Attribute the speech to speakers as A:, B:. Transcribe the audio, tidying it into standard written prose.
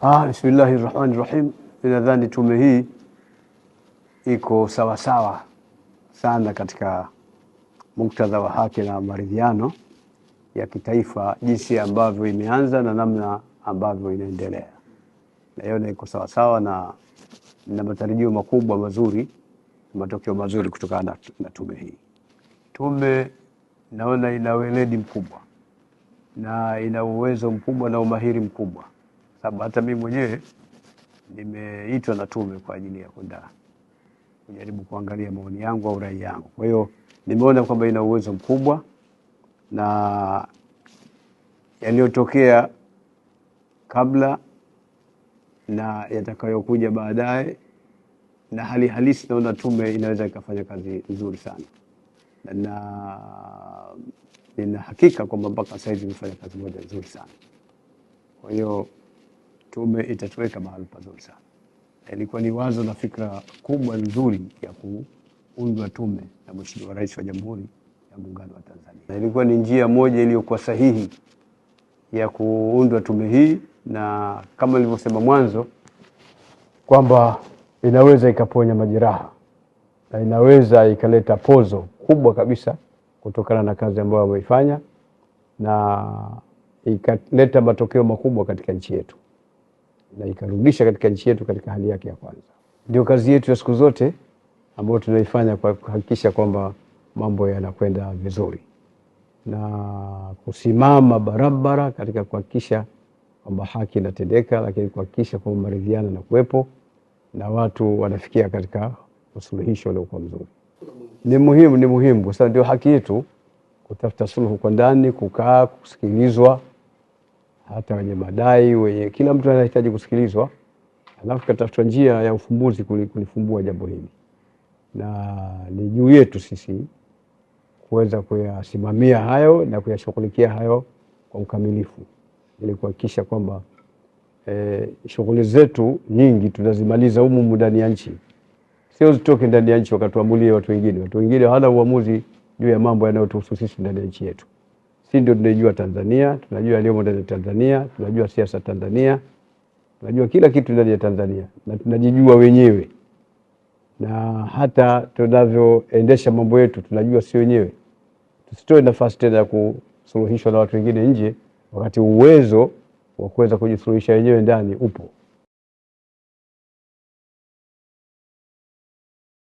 A: Bismillahirrahmanirrahim. Ninadhani tume hii iko sawa sana katika muktadha wa haki na maridhiano ya kitaifa, jinsi ambavyo imeanza na namna ambavyo inaendelea. Naiona iko sawa na matarajio makubwa mazuri, matokeo mazuri kutokana na tume hii. Tume naona ina weledi mkubwa na ina uwezo mkubwa na umahiri mkubwa, sababu hata mimi mwenyewe nimeitwa na tume kwa ajili ya kwenda kujaribu kuangalia maoni yangu au rai yangu. Kwa hiyo nimeona kwamba ina uwezo mkubwa na yaliyotokea kabla na yatakayokuja baadaye na hali halisi, naona tume inaweza ikafanya kazi nzuri sana, na nina hakika kwamba mpaka sasa hivi imefanya kazi moja nzuri sana. Kwa hiyo tume itatuweka mahali pazuri sana. Ilikuwa ni wazo na fikra kubwa nzuri ya kuundwa tume na Mheshimiwa Rais wa Jamhuri ya Muungano wa Tanzania, na ilikuwa ni njia moja iliyokuwa sahihi ya kuundwa tume hii, na kama nilivyosema mwanzo kwamba inaweza ikaponya majeraha na inaweza ikaleta pozo kubwa kabisa kutokana na kazi ambayo wameifanya na ikaleta matokeo makubwa katika nchi yetu na ikarudisha katika nchi yetu katika hali yake ya kwanza. Ndio kazi yetu ya siku zote ambayo tunaifanya kwa kuhakikisha kwamba mambo yanakwenda vizuri na kusimama barabara katika kuhakikisha kwamba haki inatendeka, lakini kuhakikisha kwamba maridhiano na kuwepo na watu wanafikia katika usuluhisho uliokuwa mzuri. Ni muhimu kwa sababu ndio haki yetu kutafuta suluhu kwa ndani, kukaa, kusikilizwa, hata wenye madai, kila mtu anahitaji kusikilizwa, alafu kutafuta njia ya ufumbuzi kulifumbua jambo hili. Na ni juu yetu sisi kuweza kuyasimamia hayo na kuyashughulikia hayo kwa ukamilifu, ili kuhakikisha kwamba shughuli zetu nyingi tunazimaliza humu ndani ya nchi, sio zitoke ndani ya nchi wakatuamulie watu wengine. Watu wengine hawana uamuzi juu ya mambo yanayotuhusu sisi ndani ya nchi yetu. Sisi ndio tunajua Tanzania, tunajua yaliyomo ndani ya Tanzania, tunajua siasa Tanzania, tunajua kila kitu ndani ya Tanzania na tunajijua wenyewe, na hata tunavyoendesha mambo yetu tunajua si wenyewe. Tusitoe nafasi tena ya kusuluhishwa na watu wengine nje, wakati uwezo wa kuweza kujisuluhisha wenyewe ndani upo.